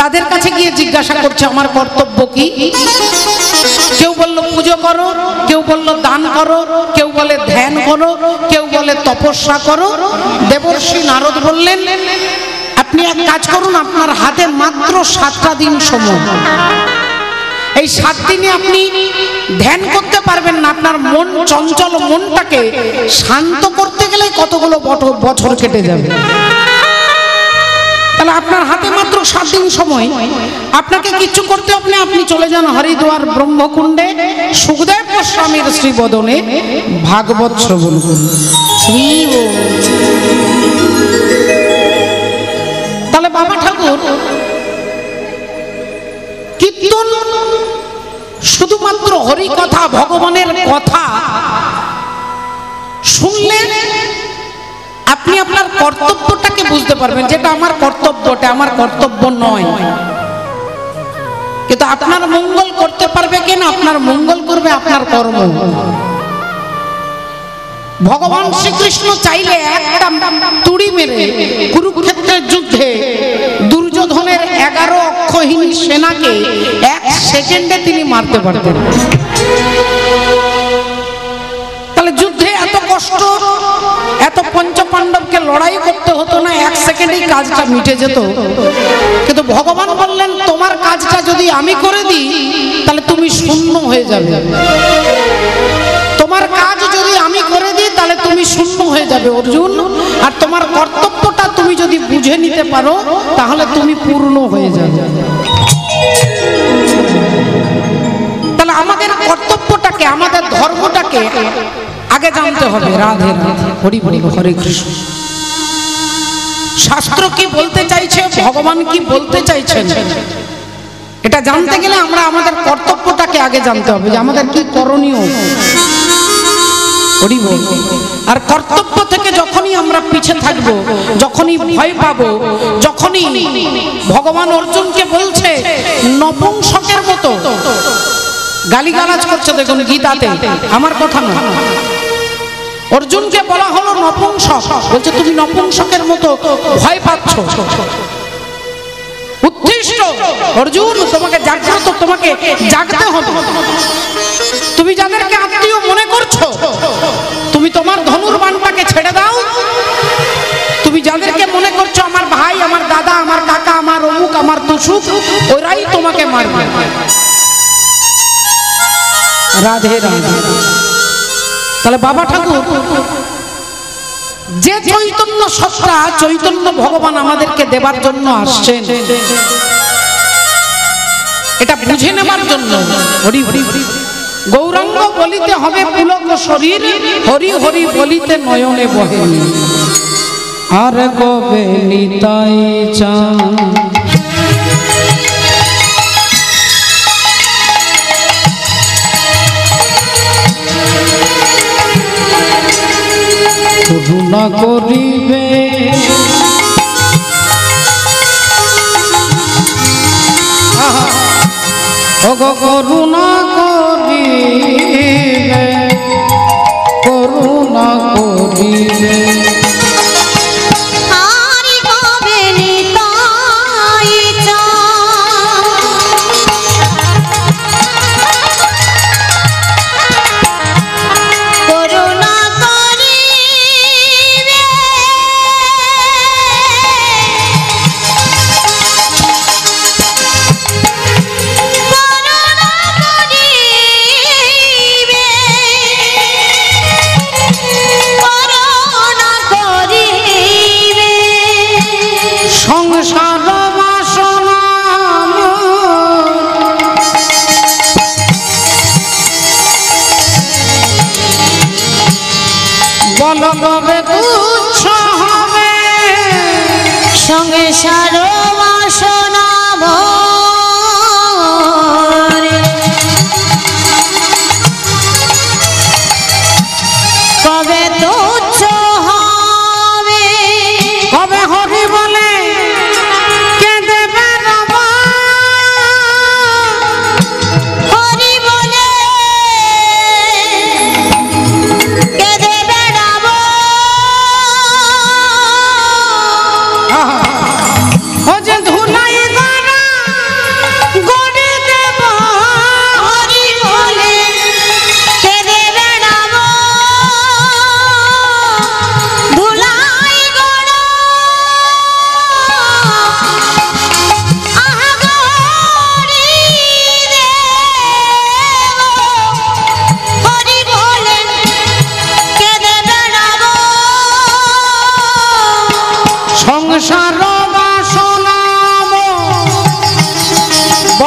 তাদের কাছে গিয়ে জিজ্ঞাসা করছে আমার কর্তব্য কি। কেউ বলল পুজো করো, কেউ বলল দান করো, কেউ বলে ধ্যান করো, কেউ বলে তপস্যা করো। দেবর্ষি নারদ বললেন আপনি এক কাজ করুন, আপনার হাতে মাত্র 7টা দিন সময়। এই 7 দিনে আপনি ধ্যান করতে পারবেন না। আপনার মন চঞ্চল মনটাকে শান্ত করতে গেলে কতগুলো বছর কেটে যাবে। তাহলে আপনার হাতে মাত্র 7 দিন সময়, আপনাকে কিছু করতে হবে না। আপনি চলে যান হরিদ্বার ব্রহ্মকুণ্ডে, সুখদেব গোস্বামীর শ্রীবদনে ভাগবত শ্রবণ করুন। তাহলে বাবা ঠাকুর কীর্তন শুধুমাত্র হরি কথা, ভগবানের কথা শুনলে আপনি আপনার কর্তব্যটাকে বুঝতে পারবেন, যেটা আমার কর্তব্য, এটা আমার কর্তব্য নয়। কিন্তু আপনার মঙ্গল করতে পারবে কেন? আপনার মঙ্গল করবে আপনার কর্ম। ভগবান শ্রীকৃষ্ণ চাইলে একটা তুড়ি মেরে কুরুক্ষেত্রের যুদ্ধে দুর্যোধনের 11 অক্ষহীন সেনাকে 1 সেকেন্ডে তিনি মারতে পারতেন। তাহলে যুদ্ধে এত কষ্ট, এত পঞ্চপাণ্ডবকে লড়াই করতে হতো না, 1 সেকেন্ডেই কাজটা মিটে যেত। কিন্তু ভগবান বললেন তোমার কাজটা যদি আমি করে দিই তাহলে তুমি শূন্য হয়ে যাবে। তোমার কাজ যদি আমি করে দিই তাহলে তুমি শূন্য হয়ে যাবে অর্জুন। আর তোমার কর্তব্যটা তুমি যদি বুঝে নিতে পারো তাহলে তুমি পূর্ণ হয়ে যাবে। তাহলে আমাদের কর্তব্যটাকে, আমাদের ধর্মটাকে আগে জানতে হবে। রাধে রাধে, হরি হরি, হরে কৃষ্ণ। শাস্ত্র কি বলতে চাইছে, ভগবান কি বলতে চাইছেন, এটা জানতে গেলে আমরা আমাদের কর্তব্যটাকে আগে জানতে হবে, যে আমাদের কি করণীয়। আর কর্তব্য থেকে যখনই আমরা পিছে থাকবো, যখনই ভয় পাবো, যখনই ভগবান অর্জুনকে বলছে নপুংসকের মতো গালিগালাজ করছে, দেখুন গীতাতে, আমার কথা না, অর্জুনকে বলা হলো নপুংসক, বলছে তুমি নপুংসকের মতো ভয় পাচ্ছ। উত্তিষ্ঠ অর্জুন, তোমাকে জাগ্রত, তোমাকে জাগতে হবে। তুমি যাদেরকে আত্মীয় মনে করছো, তুমি তোমার ধনুর্বাণটাকে ছেড়ে দাও। তুমি যাদেরকে মনে করছো আমার ভাই, আমার দাদা, আমার কাকা, আমার অমুক, আমার তুসুক, ওরাই তোমাকে মারবে। রাধে রাধে। তাহলে বাবা ঠাকুর যে চৈতন্য সত্তা, চৈতন্য ভগবান আমাদেরকে দেবার জন্য আসছেন, এটা বুঝে নেবার জন্য হরি হরি গৌরাঙ্গ বলিতে হবে পুলক শরীর, হরি হরি বলিতে নয়নে বহে। আর কবে নিতাই চাঁদ করুণা করিবে, করুণা করিবে, করুণা করিবে।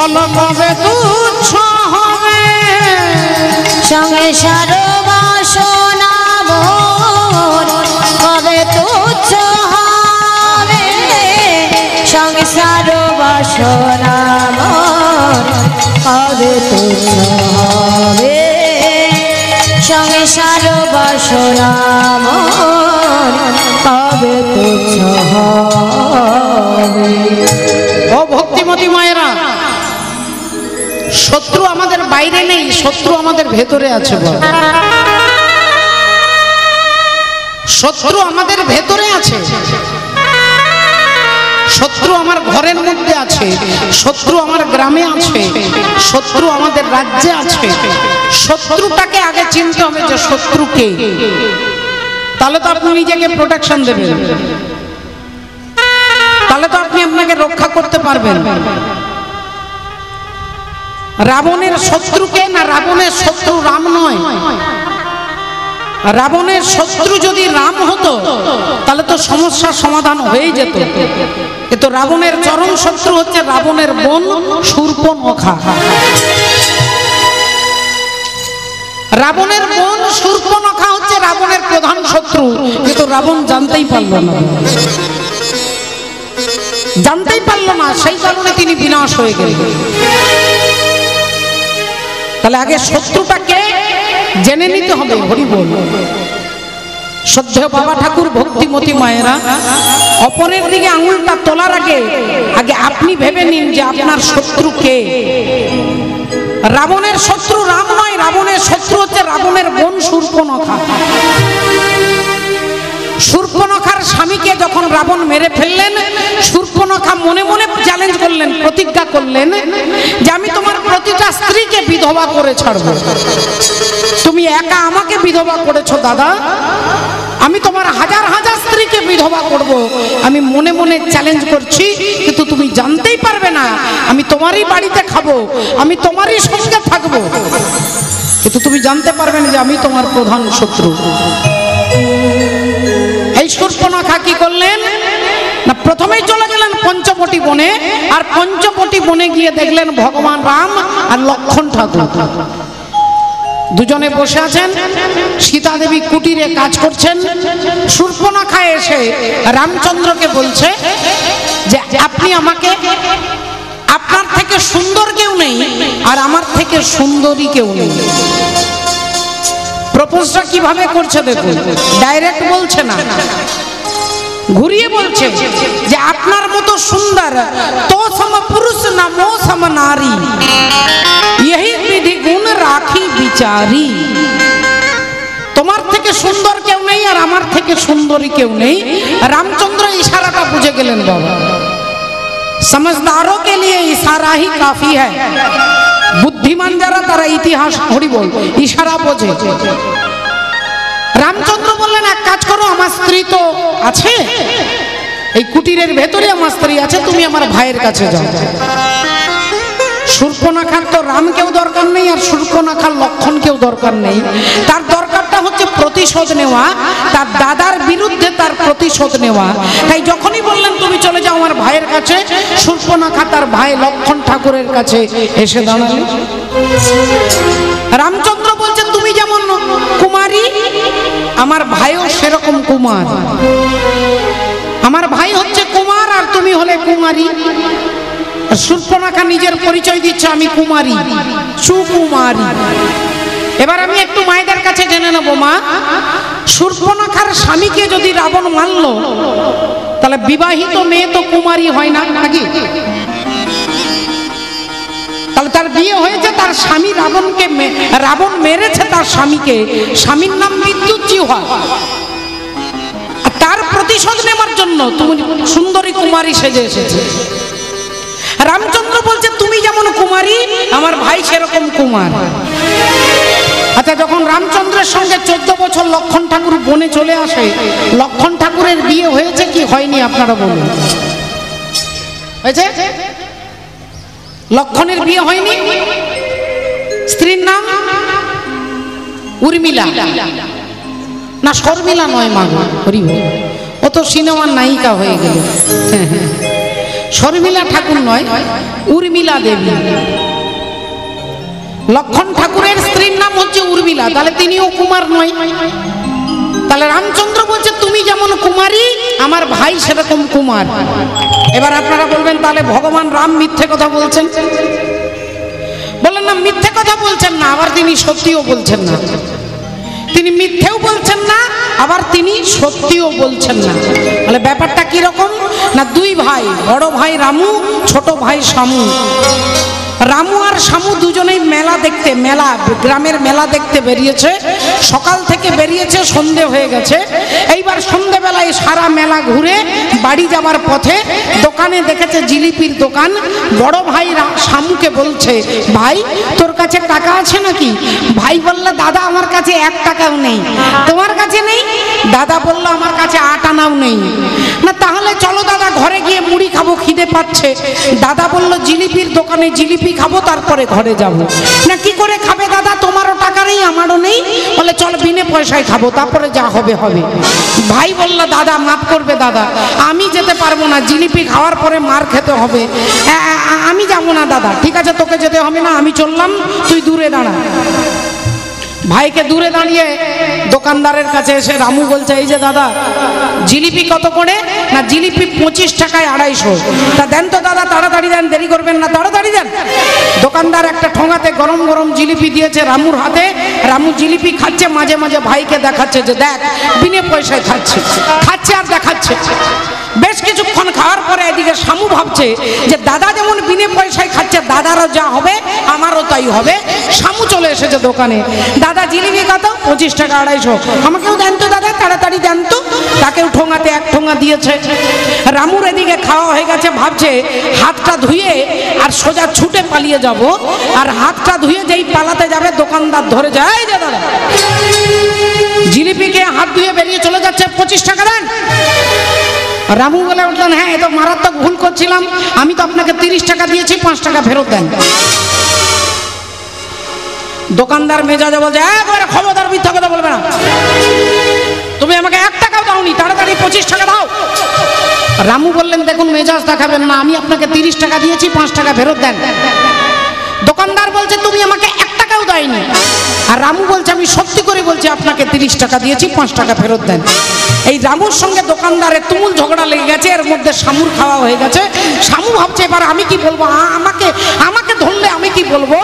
বলো কবে তুচ্ছ হবে সংসার বাসনা মোর, কবে তুচ্ছ হবে সংসার বাসনা মোর, কবে তুচ্ছ হবে সংসার বাসনা মোর, কবে তুচ্ছ হবে। ও ভক্তিমতী মায়েরা, শত্রু আমাদের বাইরে নেই, শত্রু আমাদের ভেতরে আছে। শত্রু আমাদের ভেতরে আছে, শত্রু আমার ঘরের মধ্যে আছে, শত্রু আমার গ্রামে আছে, শত্রু আমাদের রাজ্যে আছে। শত্রুটাকে আগে চিনতে হবে যে শত্রু কে, তাহলে তো আপনি নিজেকে প্রোটেকশন দেবেন, তাহলে তো আপনি আপনাকে রক্ষা করতে পারবেন। রাবণের শত্রুকে না, রাবণের শত্রু রাম নয়। রাবণের শত্রু যদি রাম হতো তাহলে তো সমস্যার সমাধান হয়ে যেত, কিন্তু রাবণের চরম শত্রু হচ্ছে রাবণের বোন শূর্পণখা। রাবণের বোন শূর্পণখা হচ্ছে রাবণের প্রধান শত্রু, কিন্তু রাবণ জানতেই পারল না, জানতেই পারল না, সেই কারণে তিনি বিনাশ হয়ে গেলেন। তাহলে আগে শত্রুটাকে জেনে নিতে হবে। হরি বল। শ্রদ্ধেয় বাবা ঠাকুর, ভক্তিমতী মায়েরা, অপরের দিকে আঙুলটা তোলার আগে আগে আপনি ভেবে নিন যে আপনার শত্রু কে। রাবণের শত্রু রাম নয়, রাবণের শত্রু হচ্ছে রাবণের বোন শূর্পণখা। শূর্পণখার স্বামীকে যখন রাবণ মেরে ফেললেন, শূর্পণখা মনে মনে চ্যালেঞ্জ করলেন, প্রতিজ্ঞা করলেন যে আমি তোমার প্রতিটা স্ত্রীকে বিধবা করে ছাড়বো। তুমি একা আমাকে বিধবা করেছো দাদা, আমি তোমার হাজার হাজার স্ত্রীকে বিধবা করব। আমি মনে মনে চ্যালেঞ্জ করছি, কিন্তু তুমি জানতেই পারবে না। আমি তোমারই বাড়িতে খাবো, আমি তোমারই সঙ্গে থাকবো, কিন্তু তুমি জানতে পারবে না যে আমি তোমার প্রধান শত্রু। এই শূর্পণখা কি করলেন না, প্রথমেই চলে গেলেন পঞ্চবটি বনে, আর পঞ্চবটি বনে গিয়ে দেখলেন ভগবান রাম আর লক্ষণ ঠাকুর দুজনে বসে আছেন। সীতা দেবী কুটিরে কাজ করছেন। শূর্পণখা এসে রামচন্দ্রকে বলছে যে আপনি আমাকে, আপনার থেকে সুন্দর কেউ নেই আর আমার থেকে সুন্দরী কেউ নেই। প্রপোজটা কিভাবে করছে দেখুন, ডাইরেক্ট বলছে না, ঘুরিয়ে বলছে যে আপনার মতো সুন্দর তো সম পুরুষ না মো সম নারী, यही विधि गुण राखी বিচারি। তোমার থেকে সুন্দর কেউ নেই আর আমার থেকে সুন্দরী কেউ নেই। রামচন্দ্র ইশারাটা বুঝে গেলেন। বাবা, समझदारों के लिए इशारा ही काफी है। বুদ্ধিমান যারা তারা ইতিহাস, হরি বল, ইশারা বোঝে। রামচন্দ্র বললেন এক কাজ করো, আমার স্ত্রী তো আছে এই কুটিরের ভেতরে, আমার স্ত্রী আছে, তুমি আমার ভাইয়ের কাছে যাও। শূর্পণখার তো রামকেও দরকার নেই আর শূর্পণখার লক্ষণকেও দরকার নেই। তার দরকারটা হচ্ছে প্রতিশোধ নেওয়া, তার দাদার বিরুদ্ধে তার প্রতিশোধ নেওয়া। তাই যখনই বললেন তুমি চলে যাও আমার ভাইয়ের কাছে, শূর্পণখা তার ভাই লক্ষণ ঠাকুরের কাছে এসে দাঁড়ালেন। রামচন্দ্র বলছেন তুমি যেমন কুমারী, আমার ভাইও সেরকম কুমার। আমার ভাই হচ্ছে কুমার আর তুমি হলে কুমারী। শূর্পণখা নিজের পরিচয় দিচ্ছে, আমি কুমারী, সুকুমারী। এবার আমি একটু মায়েদের কাছে জেনে নেব, মা, শূর্পণখার স্বামীকে যদি রাবণ মানল তাহলে বিবাহিত মেয়ে তো কুমারী হয় না নাকি? তাহলে তার বিয়ে হয়েছে, তার স্বামী রাবণকে, রাবণ মেরেছে তার স্বামীকে, স্বামীর নাম বিদ্যুৎজিহ্বা। তার প্রতিশোধ নেওয়ার জন্য তুমি সুন্দরী কুমারী সেজে এসেছে। রামচন্দ্র বলছে তুমি যেমন কুমারী, আমার ভাই সেরকম কুমার। আচ্ছা, যখন রামচন্দ্রের সঙ্গে 14 বছর লক্ষণ ঠাকুর বনে চলে আসে, লক্ষণ ঠাকুরের বিয়ে হয়েছে কি হয়নি আপনারা বলুন? হয়েছে? লক্ষণের বিয়ে হয়নি। স্ত্রীর নাম উর্মিলা না শর্মিলা নয়, মা, হরি, ও তো সিনেমার নায়িকা হয়ে গেল। শর্মিলা ঠাকুর নয়, উর্মিলা দেবী। লক্ষণ ঠাকুরের স্ত্রীর নাম হচ্ছে উর্মিলা, তাহলে তিনিও কুমার নয়। তাহলে রামচন্দ্র বলছে তুমি যেমন কুমারী আমার ভাই সেরকম কুমার। এবার আপনারা বলবেন তাহলে ভগবান রাম মিথ্যে কথা বলছেন? বললেন না, মিথ্যে কথা বলছেন না, আবার তিনি সত্যিও বলছেন না। তিনি মিথ্যেও বলছেন না, আবার তিনি সত্যিও বলছেন না। তাহলে ব্যাপারটা কি রকম না, দুই ভাই, বড় ভাই রামু, ছোট ভাই শামু। রামু আর শামু দুজনেই মেলা দেখতে, মেলা গ্রামের মেলা দেখতে বেরিয়েছে। সকাল থেকে বেরিয়েছে, সন্ধে হয়ে গেছে। এইবার সন্ধেবেলায় সারা মেলা ঘুরে বাড়ি যাবার পথে দোকানে দেখেছে জিলিপির দোকান। বড় ভাই শামুকে বলছে, ভাই তোর কাছে টাকা আছে নাকি? ভাই বলল, দাদা আমার কাছে 1 টাকাও নেই। তোমার কাছে নেই? দাদা বলল, আমার কাছে 8 আনাও নেই। না তাহলে চলো দাদা ঘরে গিয়ে মুড়ি খাবো, খিদে পাচ্ছে। দাদা বলল, জিলিপির দোকানে জিলিপি খাবো, তারপরে ঘরে যাব। না কি করে খাবে দাদা, তোমারও টাকা নেই আমারও নেই। বলে চল বিনে পয়সায় খাবো, তারপরে যা হবে হবে। ভাই বলল, দাদা মাফ করবে দাদা, আমি যেতে পারবো না, জিলিপি খাওয়ার পরে মার খেতে হবে, আমি যাবো না দাদা। ঠিক আছে তোকে যেতে হবে না, আমি চললাম, তুই দূরে দাঁড়া। ভাইকে দূরে দাঁড়িয়ে দোকানদারের কাছে এসে রামু বলছে, এই যে দাদা জিলিপি কত করে? না জিলিপি 25 টাকায় 250। তা দেন তো দাদা, তাড়াতাড়ি দেন, দেরি করবেন না, তাড়াতাড়ি দেন। দোকানদার একটা ঠোঙাতে গরম গরম জিলিপি দিয়েছে রামুর হাতে। রামু জিলিপি খাচ্ছে, মাঝে মাঝে ভাইকে দেখাচ্ছে যে দেখ বিনে পয়সায় খাচ্ছে, খাচ্ছে আর দেখাচ্ছে। বেশ কিছুক্ষণ খাওয়ার পরে এদিকে শামু ভাবছে যে দাদা যেমন বিনে পয়সায় খাচ্ছে, দাদারও যা হবে আমারও তাই হবে। শামু চলে এসেছে দোকানে, দাদা জিলিপি কত? 25 টাকা 250। আমাকেও দেন তো দাদা, তাড়াতাড়ি দেন তো। তাকেও ঠোঙাতে 1 ঠোঙা দিয়েছে। রামুর এদিকে খাওয়া হয়ে গেছে, ভাবছে হাতটা ধুয়ে আর সোজা ছুটে পালিয়ে যাব। আর হাতটা ধুয়ে যেই পালাতে যাবে, দোকানদার ধরে যায়, যে দাদা জিলিপিকে হাত ধুয়ে বেরিয়ে চলে যাচ্ছে, 25 টাকা দেন। রামু বলে উঠলেন, হ্যাঁ এ তো মারাত্মক ভুল করছিলাম, আমি তো আপনাকে 30 টাকা দিয়েছি, 5 টাকা ফেরত দেন। দোকানদার মেজাজে বলছে, একবারে খবরদার মিথ্যা কথা বলবে না, তুমি আমাকে 1 টাকাও দাওনি, তাড়াতাড়ি 25 টাকা দাও। রামু বললেন, দেখুন মেজাজ দেখাবেন না, আমি আপনাকে 30 টাকা দিয়েছি, 5 টাকা ফেরত দেন। দোকানদার বলছে, তুমি আমাকে 1 টাকাও দেয়নি। আর রামু বলছে, আমি সত্যি করে বলছি আপনাকে 30 টাকা দিয়েছি, 5 টাকা ফেরত দেন। এই রামুর সঙ্গে দোকানদারের তুমুল ঝগড়া লেগে গেছে, এর মধ্যে শামুর খাওয়া হয়ে গেছে। শামু ভাবছে এবার আমি কি বলবো, আমাকে ধরলে আমি কি বলবো।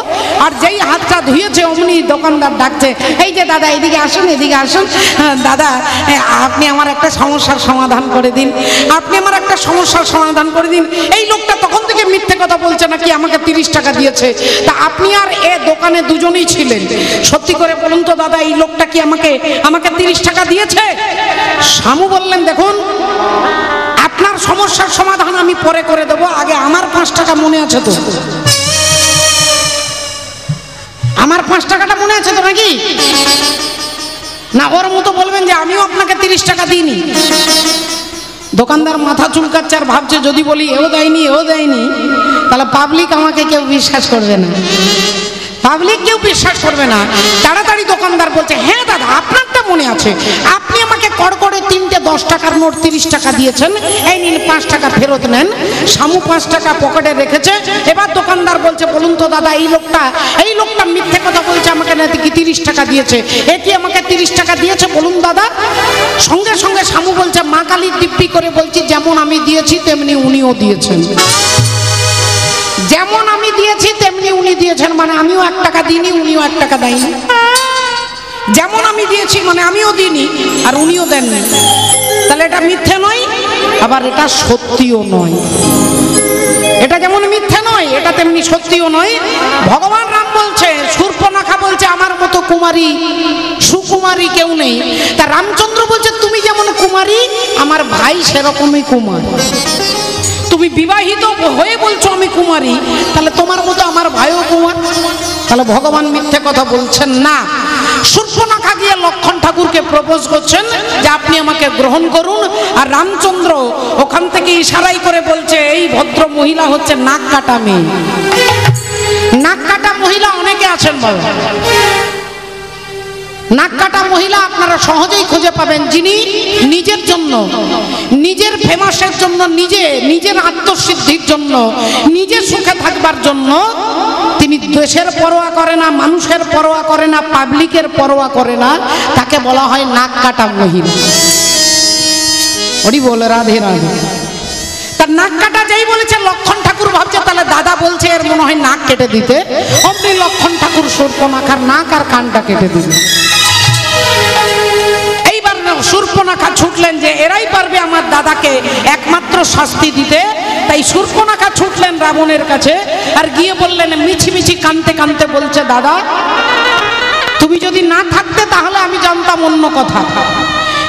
আর যেই হাতটা ধুয়েছে অমনি দোকানদার ডাকছে, এই যে দাদা এদিকে আসুন, এদিকে আসুন। দাদা আপনি আমার একটা সমস্যার সমাধান করে দিন, আপনি আমার একটা সমস্যার সমাধান করে দিন। এই লোকটা তখন থেকে মিথ্যে কথা বলছে নাকি আমাকে 30 টাকা দিয়েছে। তা আপনি আর এ দোকানে দুজনেই ছিলেন, সত্যি করে বলুন তো দাদা, এই লোকটা কি আমাকে 30 টাকা দিয়েছে? শামু বললেন, দেখুন আপনার সমস্যার সমাধান আমি পরে করে দেবো, আগে আমার 5 টাকা মনে আছে তো? আমার 5 টাকাটা মনে আছে তো নাকি? না ওর মতো বলবেন যে আমিও আপনাকে 30 টাকা দিইনি। দোকানদার মাথা চুলকাচ্ছে আর ভাবছে, যদি বলি এও দেয়নি এও দেয়নি, তাহলে পাবলিক আমাকে কেউ বিশ্বাস করবে না, পাবলিক কেউ বিশ্বাস করবে না। তাড়াতাড়ি দোকানদার বলছে, হ্যাঁ দাদা আপনারটা মনে আছে, আপনি আমাকে কড়কড়ে 3টে 10 টাকার নোট 30 টাকা দিয়েছেন, এই নিন 5 টাকা ফেরত নেন। শামু 5 টাকা পকেটে রেখেছে। এবার দোকানদার বলছে, বলুন তো দাদা, এই লোকটা মিথ্যে কথা বলছে, আমাকে নাকি 30 টাকা দিয়েছে, এ কি আমাকে 30 টাকা দিয়েছে বলুন দাদা? সঙ্গে সঙ্গে শামু বলছে, মা কালীর দিব্যি করে বলছি, যেমন আমি দিয়েছি তেমনি উনিও দিয়েছেন, যেমন আমি দিয়েছি তেমনি উনি দিয়েছেন, মানে আমিও 1 টাকা দিইনি, উনিও 1 টাকা দেয়নি। যেমন আমি দিয়েছি মানে আমিও দিইনি আর উনিও দেননি। তাহলে এটা মিথ্যে নয়, আবার এটা সত্যিও নয়। এটা যেমন মিথ্যে নয়, এটা তেমনি সত্যিও নয়। ভগবান রাম বলছে, শূর্পণখা বলছে আমার মতো কুমারী সুকুমারী কেউ নেই। তা রামচন্দ্র বলছে, তুমি যেমন কুমারী আমার ভাই সেরকমই কুমার। তুমি বিবাহিত হয়ে বলছো আমি কুমারী, তাহলে তোমার মতো আমার ভাইও কুমার। তাহলে ভগবান মিথ্যে কথা বলছেন না। শূর্পণখা গিয়ে লক্ষণ ঠাকুরকে প্রপোজ করছেন যে আপনি আমাকে গ্রহণ করুন। আর রামচন্দ্র ওখান থেকে ইশারাই করে বলছে, এই ভদ্র মহিলা হচ্ছে নাক কাটা মেয়ে। নাক কাটা মহিলা অনেকে আছেন বাবা, নাক কাটা মহিলা আপনারা সহজেই খুঁজে পাবেন, যিনি নিজের জন্য, নিজের ফেমাসের জন্য, নিজের আত্মসিদ্ধির জন্য, নিজের সুখে থাকবার জন্য তিনি দেশের পরোয়া করে না, মানুষের পরোয়া করে না, পাবলিকের পরোয়া করে না, তাকে বলা হয় নাক কাটা মহিলা। ওরি বলে রাধে রাধে। তার নাক কাটা যেই বলেছে, লক্ষণ ঠাকুর ভাবছে তাহলে দাদা বলছে এর মনে হয় নাক কেটে দিতে, অমনি লক্ষণ ঠাকুর শূর্পণখার নাক আর কানটা কেটে দিল। এইবার শূর্পণখা ছুটলেন যে এরাই পারবে আমার দাদাকে একমাত্র শাস্তি দিতে, তাই শূর্পণখা ছুটলেন রাবণের কাছে আর গিয়ে বললেন, মিছি মিছি কানতে কানতে বলছে, দাদা তুমি যদি না থাকতে তাহলে আমি জানতাম অন্য কথা,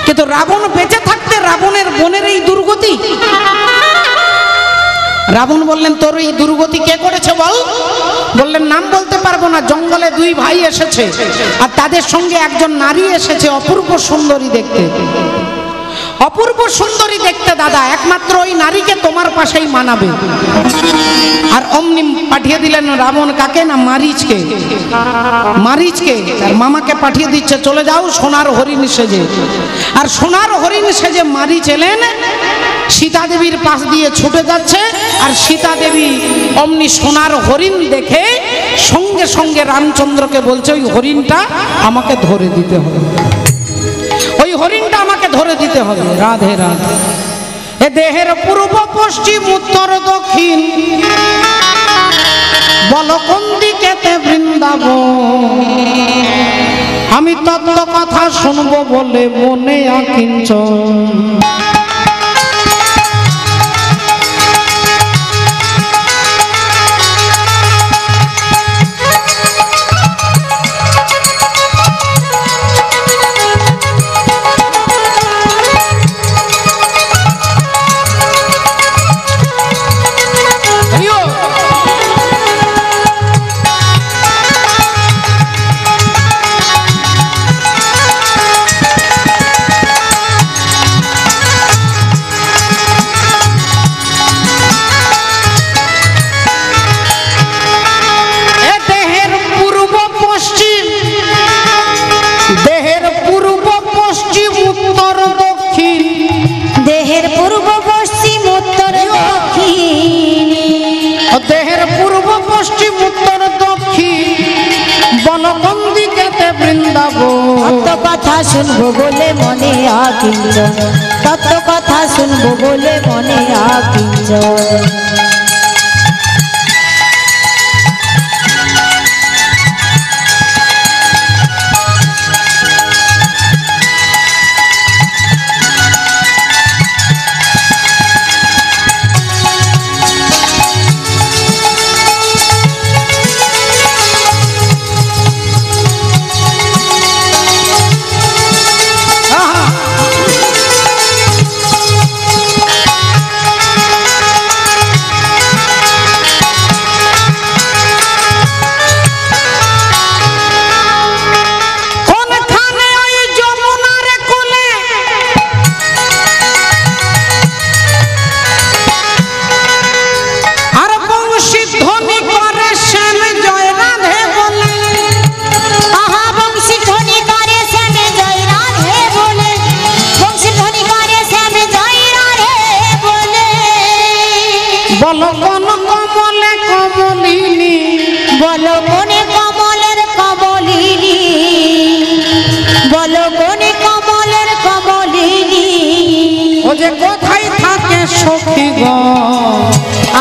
কিন্তু রাবণ বেঁচে থাকতে রাবণের বোনের এই দুর্গতি। রাবণ বললেন, তোর এই দুর্গতি কে করেছে বল? বললেন, নাম বলতে পারবো না, জঙ্গলে দুই ভাই এসেছে আর তাদের সঙ্গে একজন নারী এসেছে, অপূর্ব সুন্দরী দেখতে, অপূর্ব সুন্দরী দেখতে দাদা, একমাত্র ওই নারীকে তোমার পাশেই মানাবে। আর অমনি পাঠিয়ে দিলেন রাবণ কাকে না, মারীচকে। মারীচকে তার মামাকে পাঠিয়ে দিচ্ছে, চলে যাও সোনার হরিণ সেজে। আর সোনার হরিণ সেজে মারীচ এলেন, সীতা দেবীর পাশ দিয়ে ছুটে যাচ্ছে, আর সীতা দেবী অমনি সোনার হরিণ দেখে সঙ্গে সঙ্গে রামচন্দ্রকে বলছে, ওই হরিণটা আমাকে ধরে দিতে হবে, ওই হরিণটা আমাকে ধরে দিতে হবে। রাধে রাধে। এ দেহের পূর্ব পশ্চিম উত্তর দক্ষিণ, বল কোন দিকেতে বৃন্দাবন, আমি তত্ত্ব কথা শুনবো বলে মনে আকিঞ্চন। দেহের পূর্ব পশ্চিম উত্তর দক্ষিণ, বল কোন দিকেতে বৃন্দাবন। তত্ত্ব কথা শুনবো বলে মনে আকিঞ্চন, তত্ত্ব কথা শুনবো বলে মনে আকিঞ্চন। বলো কোন কমলে কমলিনী, বলো কোনে কমলের কমলিনী, বলো কোনে কমলের কমলিনী। ও যে কোথায় থাকে সখী গো,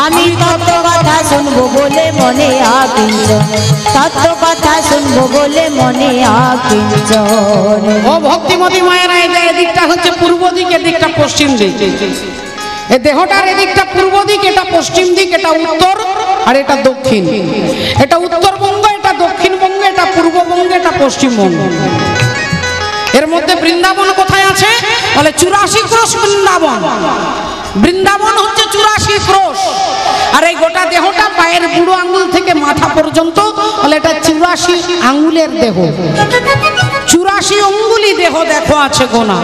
আমি তত্ত্ব কথা শুনবো বলে মনে আকিঞ্চন, তত্ত্ব কথা শুনবো বলে মনে আকিঞ্চন। ও ভক্তিমতী মায়েরা, এদিকটা হচ্ছে পূর্ব দিক, এদিকটা পশ্চিম দিক। এই দেহটার এদিকটা পূর্ব দিক, এটা পশ্চিম দিক, এটা উত্তর আর এটা দক্ষিণ। এটা উত্তরবঙ্গ, এটা দক্ষিণবঙ্গ, এটা পূর্ববঙ্গ, এটা পশ্চিমবঙ্গ। এর মধ্যে বৃন্দাবন কোথায় আছে বলে 84 ক্রোশ বৃন্দাবন। বৃন্দাবন হচ্ছে 84 ক্রোশ। আর এই গোটা দেহটা পায়ের বুড়ো আঙ্গুল থেকে মাথা পর্যন্ত বলে এটা 84 আঙ্গুলের দেহ, 84 অঙ্গুলি দেহ দেখো আছে গোনা।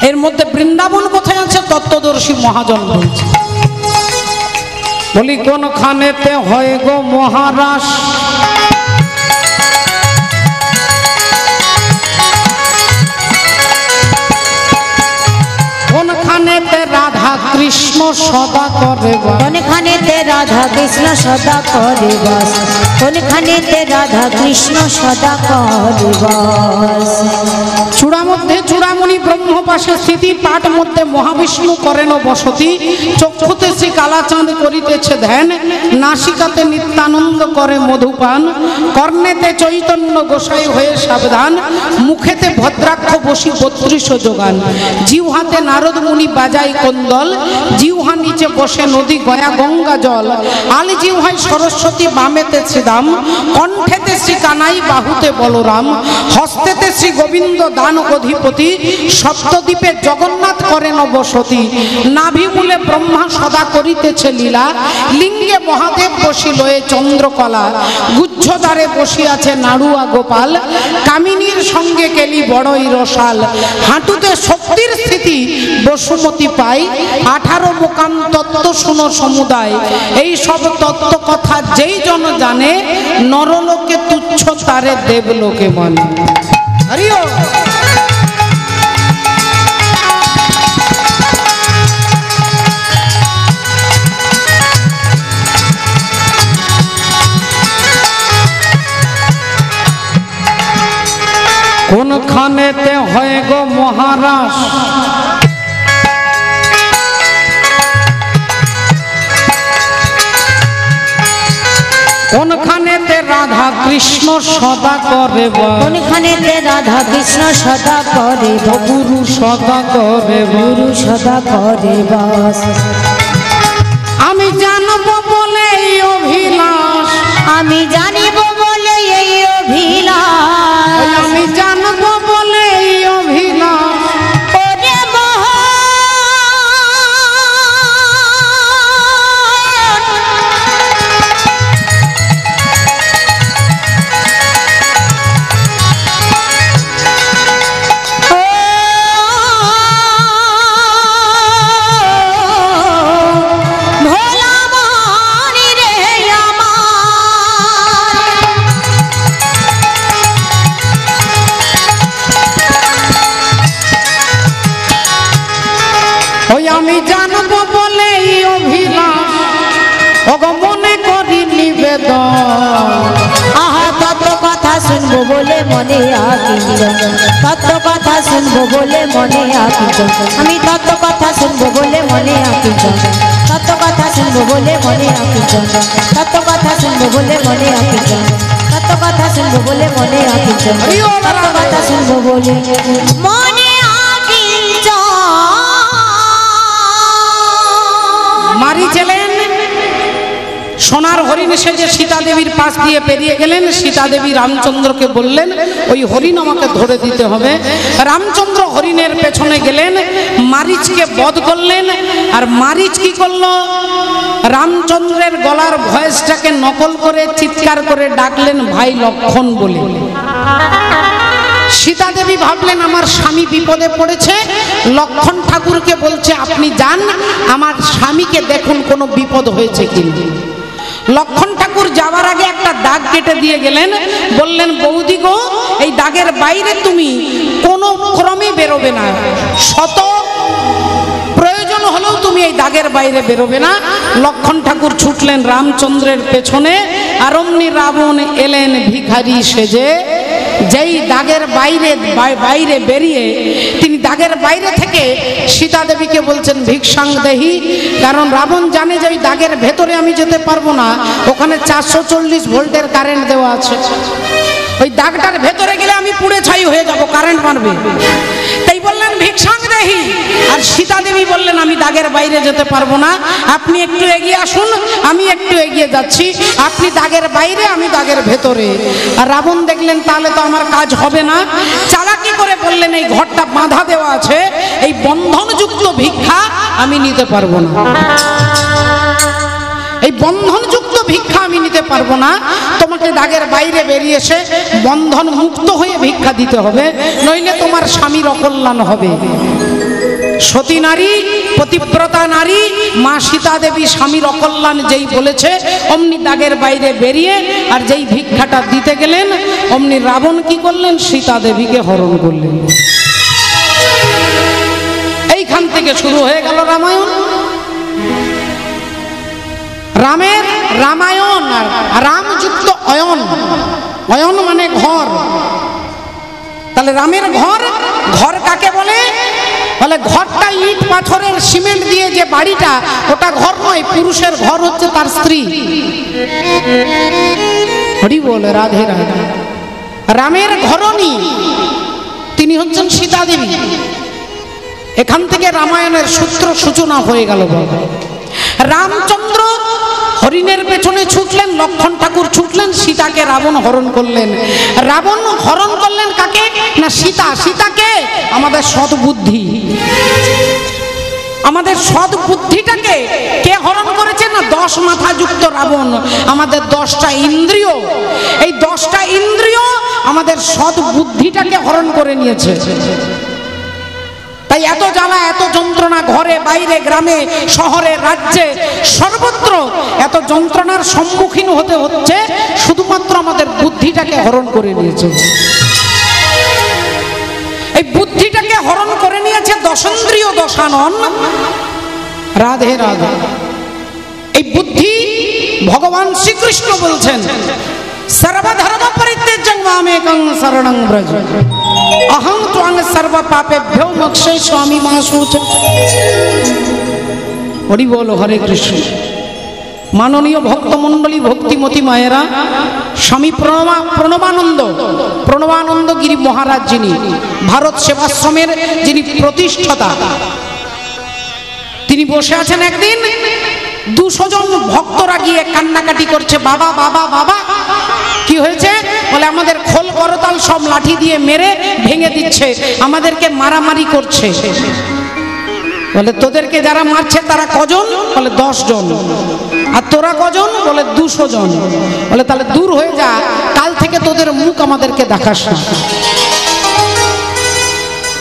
এর মধ্যে বৃন্দাবন কোথায় আছে তত্ত্বদর্শী মহাজন বলছে। বলি কোনখানেতে হয় গো মহারাস, সদা করে বাস। কোনখানেতে রাধা কৃষ্ণ সদা করে বাস, কোনখানেতে রাধা কৃষ্ণ সদা করে বাস। চূড়া মধ্যে চূড়ামণি ব্রহ্ম পাশে স্থিতি, পাঠ মধ্যে মহাবিষ্ণু করেন বসতি। চক্ষুতে শ্রী কালাচাঁদ করিতেছে ধ্যান, নাসিকাতে নিত্যানন্দ করে মধুপান। কর্ণেতে চৈতন্য গোসাই হয়ে সাবধান, মুখেতে ভদ্রাক্ষ বসি 32 যোগান। জিহ্বাতে নারদ মুনি বাজাই কোন্দল, জিহ্বা নিচে বসে নদী গয়া গঙ্গা জল। আল জিহ্বায় সরস্বতী, বামেতে শ্রীদাম, কণ্ঠেতে শ্রী কানাই, বাহুতে বলরাম। হস্তেতে শ্রী গোবিন্দ দান অধিপতি, সপ্তদ্বীপে জগন্নাথ করেন বসতি। নাভিমূলে ব্রহ্মা সদা করিতেছে লীলা, লিঙ্গে মহাদেব বসিল এ চন্দ্রকলা। গুচ্ছদ্বারে বসিয়াছে নাড়ুয়া গোপাল, কামিনীর সঙ্গে কেলি বড়ই রসাল। হাঁটুতে শক্তির স্থিতি বসুমতী পাই, 18 মোকাম তত্ত্ব শুনো সমুদায়। এই সব তত্ত্ব কথা যেই জন জানে, নরলোকে তুচ্ছ তারে দেবলোকে মানে। হরি ওম। কোনখানেতে হয় গো মহারাজ, কোনখানেতে রাধা কৃষ্ণ সদা করে বাস। কোনখানেতে রাধা কৃষ্ণ সদা করে বাস, গুরু সদা করে বাস। গুরু সদা করে বাস। আমি জানব বলে এই অভিলাষ, আমি জানিব বলে এই অভিলাষ, আমি জানব বলে এই অভিলাষ। ওরে মোহন, ভোলা মনি রে আমার, ওই আমি জানব বলে এই অভিলাষ, ওগো মনে করি নিবেদন। আহা তত্ত্ব কথা শুনবো বলে মনে আকিঞ্চন, তত্ত্ব কথা শুনবো বলে মনে আকিঞ্চন। আমি তত্ত্ব কথা শুনবো বলে মনে আকিঞ্চন, তত্ত্ব কথা শুনবো বলে মনে আকিঞ্চন, তত্ত্ব কথা শুনবো বলে মনে আকিঞ্চন, তত্ত্ব কথা শুনবো বলে মনে আকিঞ্চন, তত্ত্ব কথা শুনবো বলে মনে আকিঞ্চন। মারি ছিলেন সোনার হরিণ সেজে সীতা দেবীর পাশ দিয়ে পেরিয়ে গেলেন। সীতা দেবী রামচন্দ্রকে বললেন ওই হরিণ আমাকে ধরে দিতে হবে। রামচন্দ্র হরিণের পেছনে গেলেন, মারিচকে বধ করলেন। আর মারিচ কি করলো, রামচন্দ্রের গলার ভয়েসটাকে নকল করে চিৎকার করে ডাকলেন ভাই লক্ষণ বলে। সীতা দেবী ভাবলেন আমার স্বামী বিপদে পড়েছে, লক্ষণ ঠাকুরকে বলছে আপনি যান আমার স্বামীকে দেখুন কোনো বিপদ হয়েছে কিনা। লক্ষণ ঠাকুর যাওয়ার আগে একটা দাগ কেটে দিয়ে গেলেন, বললেন বৌদি গো এই দাগের বাইরে তুমি কোনো ক্রমে বেরোবে না, শত প্রয়োজন হলেও তুমি এই দাগের বাইরে বেরোবে না। লক্ষণ ঠাকুর ছুটলেন রামচন্দ্রের পেছনে, আর অমনি রাবণ এলেন ভিখারি সেজে। যেই দাগের বাইরে বেরিয়ে তিনি দাগের বাইরে থেকে সীতা দেবীকে বলছেন ভিক্ষাং দেহি, কারণ রাবণ জানে যে ওই দাগের ভেতরে আমি যেতে পারবো না, ওখানে 440 ভোল্টের কারেন্ট দেওয়া আছে, ওই দাগটার ভেতরে গেলে আমি পুড়ে ছাই হয়ে যাব, কারেন্ট মারবে। তাই বললেন ভিক্ষাং দেহি। আর সীতা দেবী বললেন আমি দাগের বাইরে যেতে পারবো না, আপনি একটু এগিয়ে আসুন, আমি একটু এগিয়ে যাচ্ছি, আপনি দাগের বাইরে আমি দাগের ভেতরে। আর রাবণ দেখলেন তাহলে তো আমার কাজ হবে না, চালাকি করে বললেন এই ঘরটা বাঁধা দেওয়া আছে, এই বন্ধনযুক্ত ভিক্ষা আমি নিতে পারবো না, এই বন্ধনযুক্ত ভিক্ষা আমি নিতে পারবো না, তোমাকে দাগের বাইরে বেরিয়ে এসে বন্ধন মুক্ত হয়ে ভিক্ষা দিতে হবে, নইলে তোমার স্বামীর অকল্যাণ হবে। সতী নারী, পতিব্রতা নারী মা সীতা দেবী স্বামীর অকল্যাণ যেই বলেছে অমনি দাগের বাইরে বেরিয়ে আর যেই ভিক্ষাটা দিতে গেলেন অমনি রাবণ কি করলেন, সীতা দেবীকে হরণ করলেন। এইখান থেকে শুরু হয়ে গেল রামায়ণ। রামের রামায়ণ, আর রামযুক্ত অয়ন, অয়ন মানে ঘর। তাহলে রামের ঘর, ঘর কাকে বলে? বলে ঘরটা ইট পাথরের সিমেন্ট দিয়ে যে বাড়িটা, ওটা ঘর নয়, পুরুষের ঘর হচ্ছে তার স্ত্রী। হরি বল, রাধে রাধে। রামের ঘরণী তিনি হচ্ছেন সীতা দেবী। এখান থেকে রামায়ণের সূত্র সূচনা হয়ে গেল। রামচন্দ্র হরিণের পেছনে ছুটলেন, লক্ষ্মণ ঠাকুর ছুটলেন, সীতাকে রাবণ হরণ করলেন। রাবণ হরণ করলেন কাকে? না সীতা। সীতাকে? আমাদের সদ্বুদ্ধি, আমাদের সদ্বুদ্ধিটাকে কে হরণ করেছে? না 10 মাথা যুক্ত রাবণ। আমাদের 10টা ইন্দ্রিয়, এই 10টা ইন্দ্রিয় আমাদের সদ্বুদ্ধিটাকে হরণ করে নিয়েছে। তাই এত জ্বালা, এত যন্ত্রণা, ঘরে বাইরে, গ্রামে শহরে রাজ্যে সর্বত্র এত যন্ত্রণার সম্মুখীন হতে হচ্ছে, শুধুমাত্র আমাদের বুদ্ধিটাকে হরণ করে নিয়েছে। এই বুদ্ধিটাকে হরণ করে নিয়েছে দশেন্দ্রিয় দশানন। রাধে রাধে। এই বুদ্ধি ভগবান শ্রীকৃষ্ণ বলছেন সর্বধর্ম পরিত্যাজ্যং মামেকং শরণং ব্রজ অহং ত্বং সর্ব পাপেভ্যো মোক্ষয়িষ্যামি মা শুচি। হরি বল, হরে কৃষ্ণ। মাননীয় ভক্তমণ্ডলী, ভক্তিমতী মায়েরা, স্বামী প্রণবানন্দ গিরি মহারাজ, যিনি ভারত সেবাশ্রমের যিনি প্রতিষ্ঠাতা, তিনি বসে আছেন। একদিন 200 জন ভক্তরা গিয়ে কান্নাকাটি করছে, বাবা বাবা বাবা। কি হয়েছে? বলে আমাদের খোল করতাল সব লাঠি দিয়ে মেরে ভেঙে দিচ্ছে, আমাদেরকে মারামারি করছে। বলে তোদেরকে যারা মারছে তারা কজন? বলে 10 জন। আর তোরা কজন? বলে 200 জন। বলে তাহলে দূর হয়ে যা, কাল থেকে তোদের মুখ আমাদেরকে দেখাস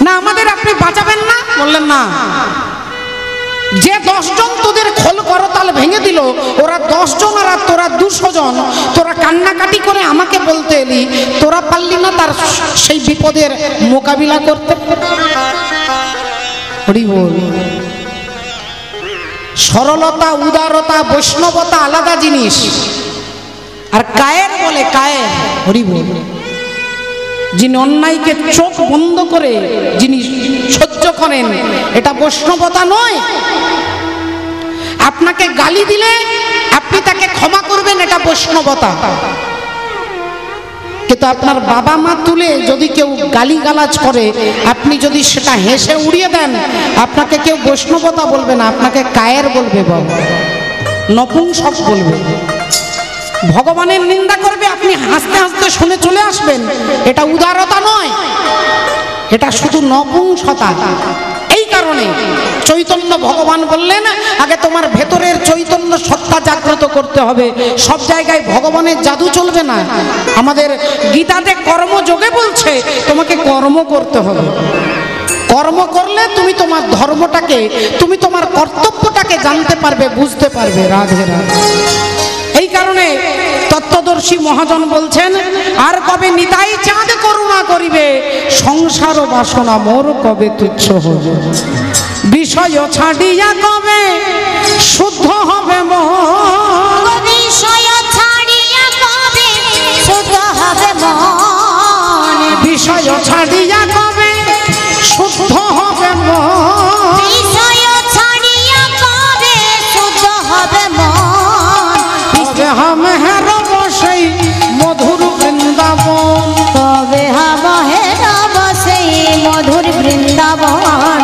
না। আমাদের আপনি বাঁচাবেন না? বললেন না। যে 10 জন তোদের খোল করতাল ভেঙে দিল, ওরা 10 জন আর তোরা 200 জন, তোরা কান্নাকাটি করে আমাকে বলতে এলি, তোরা পারলি না তার সেই বিপদের মোকাবিলা করতে? হরি বল। সরলতা, উদারতা, বৈষ্ণবতা আলাদা জিনিস। আর কায়ের বলে কায়ের। হরি বল। যিনি অন্যায়কে চোখ বন্ধ করে যিনি সহ্য করেন, এটা বৈষ্ণবতা নয়। আপনাকে গালি দিলে আপনি তাকে ক্ষমা করবেন, এটা বৈষ্ণবতা। কিন্তু আপনার বাবা মা তুলে যদি কেউ গালিগালাজ করে, আপনি যদি সেটা হেসে উড়িয়ে দেন, আপনাকে কেউ বৈষ্ণবতা বলবে না, আপনাকে কায়ের বলবে, বাবা নপুংসক বলবে। ভগবানের নিন্দা করবে, আপনি হাসতে হাসতে শুনে চলে আসবেন, এটা উদারতা নয়, এটা শুধু নপুংসতা। এই কারণে চৈতন্য ভগবান বললেন, আগে তোমার ভেতরের চৈতন্য সত্তা জাগ্রত করতে হবে। সব জায়গায় ভগবানের জাদু চলবে না। আমাদের গীতাতে কর্মযোগে বলছে তোমাকে কর্ম করতে হবে। কর্ম করলে তুমি তোমার ধর্মটাকে, তুমি তোমার কর্তব্যটাকে জানতে পারবে, বুঝতে পারবে। রাধে রাধে। এই কারণে তত্ত্বদর্শী মহাজন বলছেন, আর কবে নিতাই চাঁদ করুণা করিবে, সংসার বাসনা মোর কবে তুচ্ছ হবে, বিষয় ছাড়িয়া কবে শুদ্ধ হবে মন, বিষয় ছাড়িয়া কবে শুদ্ধ হবে মন, বিষয় ছাড়িয়া কবে শুদ্ধ হবে মন, বিষয় ছাড়িয়া কবে শুদ্ধ হবে মন, কবে হামে রব সেই মধুর বৃন্দাবন, কবে হবে রব সেই মধুর বৃন্দাবন,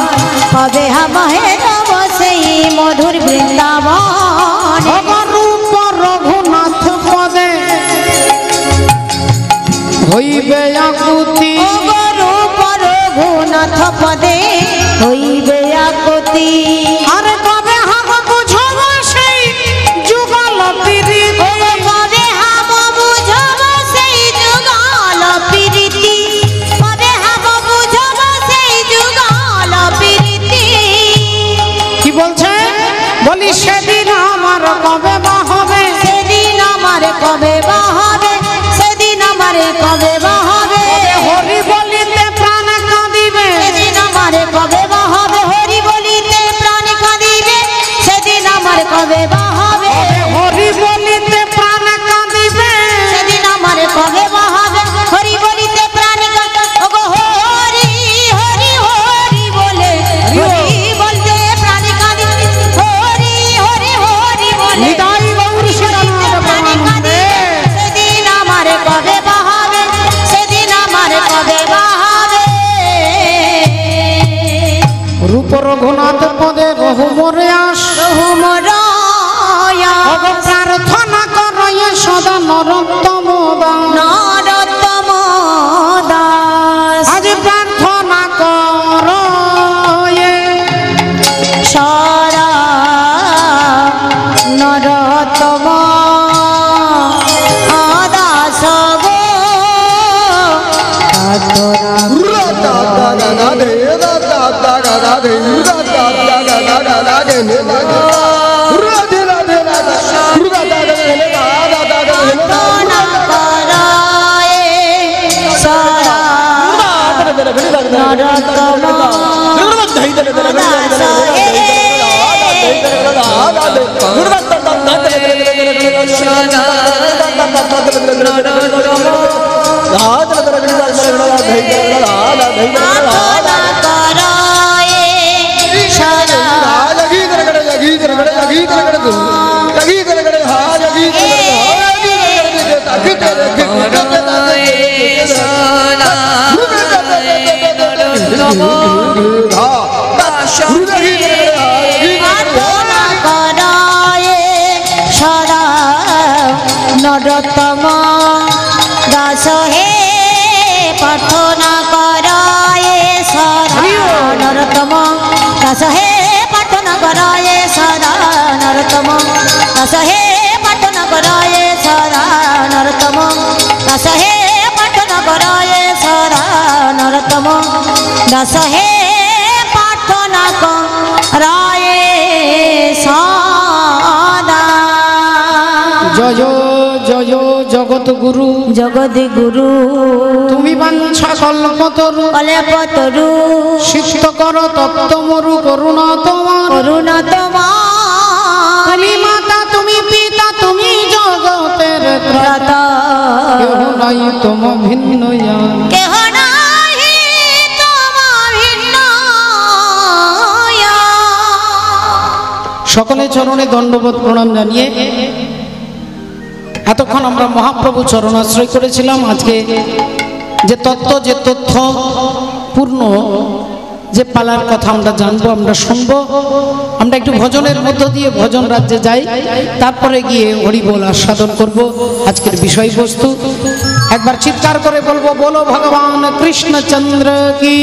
কবে হবে রব সেই মধুর বৃন্দাবন, অবরূপ রঘুনাথ পদে হইবে আকুতি, অবরূপ রঘুনাথ পদে হইবে আকুতি, আরে কবে হাম বুঝব সেই যুগল প্রীতি, কবে হাম বুঝব সেই যুগল প্রীতি, কবে হাম বুঝব সেই যুগল প্রীতি, কি বলছে? বলি সেদিন আমার কবে বা হবে, সেদিন আমার কবে বা হবে, সেদিন আমার কবে বা হবে, রঘুনাথ পদে রহু মোরে আস, প্রার্থনা করয়ে সদা নরোত্তম দাস। আজ প্রার্থনা করয়ে সদা নরোত্তম দাস গো নরোত্তম দাস হে প্রার্থনা করায় সদা নরোত্তম দাস হে প্রার্থনা করায় সদা নরোত্তম দাস হে প্রার্থনা করায় সদা নরোত্তম দাস হে প্রার্থনা করায় সদা নরোত্তম দাস হে প্রার্থনা করায় সদা। জয় জয় জগৎ গুরু, জগৎ গুরু তুমি বাঞ্ছা কল্পতরু, কল্পতরু সিদ্ধ কর তপ্ত মরু করুণা তোমার, করুণা তোমার। তুমি মাতা তুমি পিতা তুমি জগতের ত্রাতা, কেহ নাই তোম ভিন্ন কেহ নাই তোম ভিন্ন। সকলে চরণে দণ্ডবোধ প্রণাম জানিয়ে এতক্ষণ আমরা মহাপ্রভু চরণাশ্রয় করেছিলাম। আজকে যে তত্ত্ব যে তথ্য পূর্ণ যে পালার কথা আমরা জানবো, আমরা শুনবো, আমরা একটু ভজনের মধ্য দিয়ে ভজন রাজ্যে যাই, তারপরে গিয়ে হরিবোল আস্বাদন করব। আজকের বিষয়বস্তু একবার চিৎকার করে বলবো, বলো ভগবান কৃষ্ণচন্দ্র কি,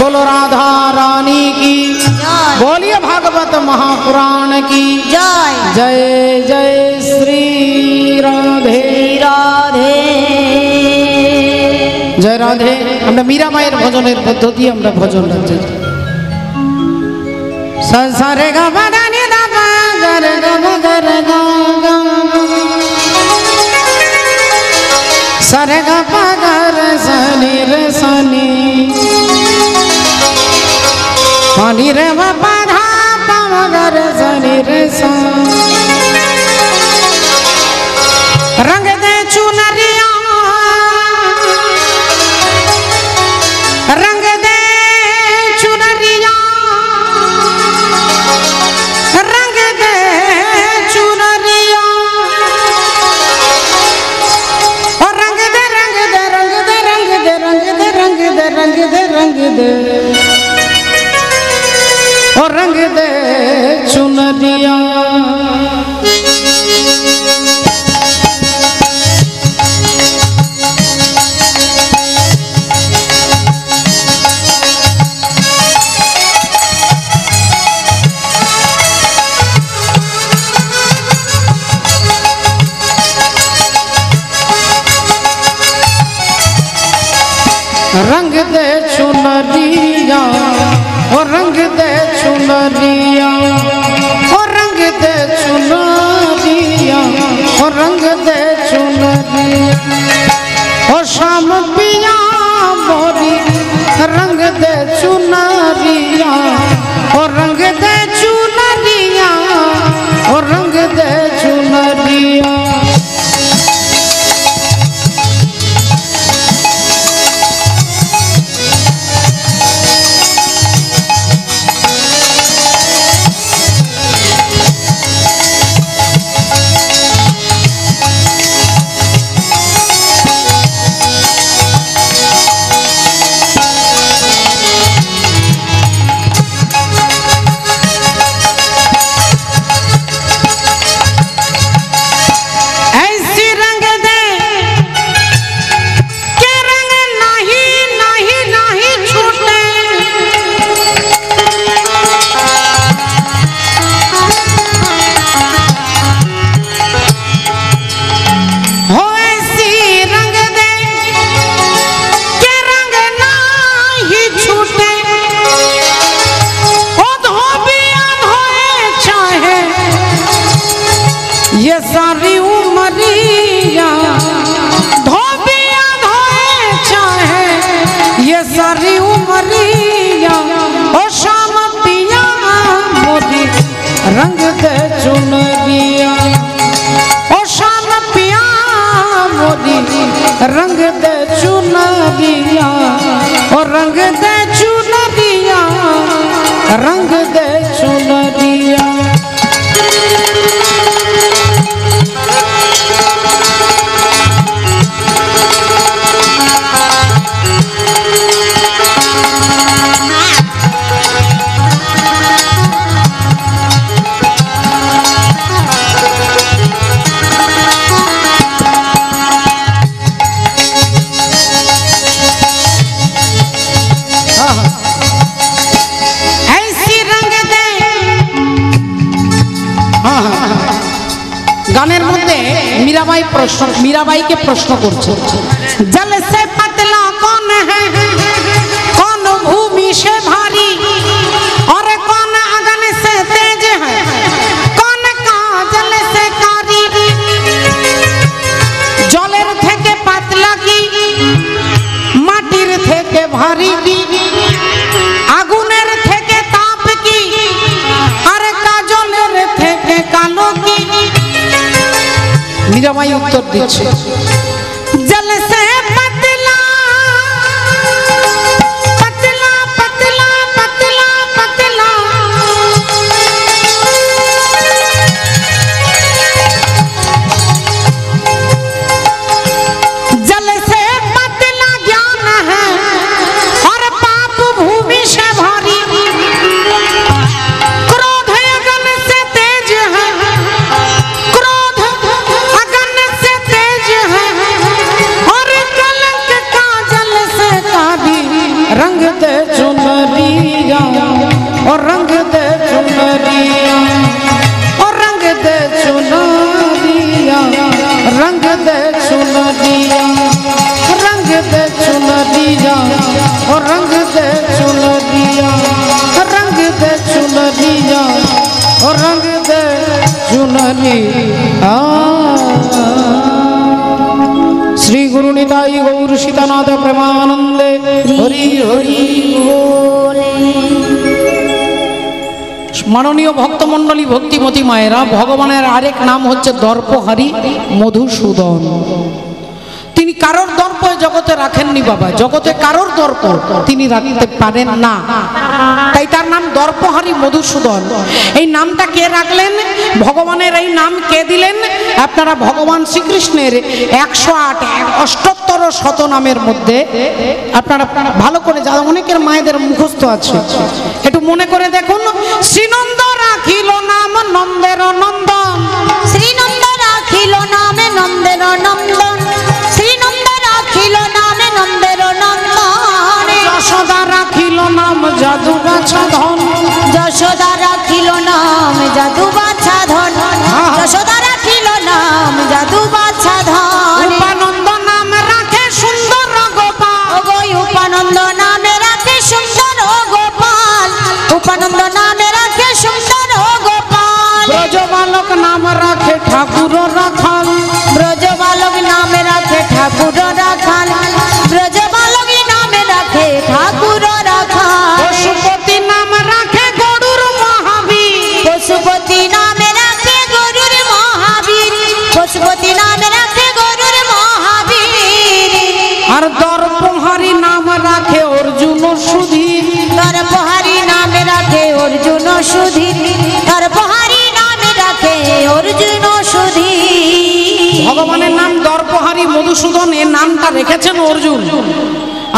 बोलो राधा रानी की, बोलिए भागवत महापुराण की জয়। जय जय श्री राधे রাধে जय राधे। আমরা মীরা মায়ের ভজনের মধ্য দিয়ে আমরা ভজন রাজ্যে যাই। सा रे गा मा दा नि दा पा गा रे गा मा गा रे गा गा, सा रे गा पा गा रे सा नि रे सा नि, पा नि रे मा पा धा पा मा गा रे सा नि रे सा। रंग दे चुनरिया, रंग दे चुनरिया, रंग दे चुनरिया, और रंग दे रंग दे रंग दे रंग दे रंग दे रंग दे रंग दे रंग दे, और रंग दे चुनरिया। रंग दे चुनरिया, ओ रंग दे चुनरिया, ओ रंग दे चुनरिया, ओ रंग दे चुनरिया, ओ शाम पिया मोरी रंग दे चुनरिया, ओ रंग दे चुनरिया, ओ रंग दे चुनरिया। सारी उमरिया धोबिया धोए चाहे ये सारी उमरिया ओ शाम पिया मोरी रंग दे चुनरिया ओ शाम पिया मोरी रंग दे चुनरिया ओ रंग दे चुनरिया रंग दे चुनरिया। गानेर मध्य मीराबाई के प्रश्न करছে जल से पतला कौन है कौन भूमि से भारी और कौन अगन से तेज है कौन काजल से कारी जलेर थेके पतला की माटिर थेके भारी की आगुनेर थेके ताप की और काजलेर थेके कालो की। मीराबाई उत्तर दीजिए जल से पतला पतला पतला पतला पतला जल से पतला ज्ञान है और पाप भूमि से भारी क्रोध अगन से तेज है क्रोध अगन से तेज है और कलंक काजल से कारी रंग दे चुनरिया और रंग दे चुनरिया और रंग दे चुनरिया रंग दे चुनरिया रंग दे चुनरिया और रंग दे चुनरिया रंग दे चुनरिया और रंग दे चुनरिया। श्री गुरु निताई गौर सीतानाथ प्रेमानंदे हरि हरि बोल। माननीय भक्तमंडली भक्तिमती मायेरा भगवानेर आरेक नाम होच्छे दर्पहारी मधुसूदन। তিনি কারোর দর্প জগতে রাখেননি বাবা, জগতে কারোর দর্প তিনি রাখতে পারেন না, তাই তার নাম দর্পহারি মধুসূদন। এই নামটা কে রাখলেন, ভগবানের এই নাম কে দিলেন? আপনারা ভগবান শ্রীকৃষ্ণের 108 শতনামের মধ্যে আপনারা ভালো করে যা অনেকের মায়েদের মুখস্থ আছে একটু মনে করে দেখুন। শ্রীনন্দ রাখিল নাম নন্দের নন্দন, শ্রীনন্দ রাখিল নামে নন্দের নন্দন, শ্রীনন্দ রাখিল নামে নন্দের নন্দন। যশোদা রাখিল নাম জাদু বাছা ধন, যশোদা রাখিল নাম জাদু বাছা ধন, যশোদা রাখিল নাম জাদু বাছা ধন। উপানন্দ নাম রাখে সুন্দর গোপাল, উপানন্দ নামে রাখে সুন্দর গোপাল, উপানন্দ নামে রাখে সুন্দর গোপাল। ব্রজবালক নাম রাখে ঠাকুর রাখাল, ব্রজবালক নামে রাখে ঠাকুর রাখাল, ব্রজবালক নামে রাখে ঠাকুর রাখাল। পশুপতি নাম রাখে গরুর মহাবীর, পশুপতি নামে রাখে গরুর মহাবীর, পশুপতি নামে রাখে গরুর মহাবীর। আর দর্পহারি নাম রাখে অর্জুন সুধীর, দর্পহারি নামে রাখে অর্জুন সুধীর, দর্পহারি নামে রাখে অর্জুন সুধীর। ভগবানের নাম দর্পহারি মধুসূদন, এর নামটা রেখেছেন অর্জুন।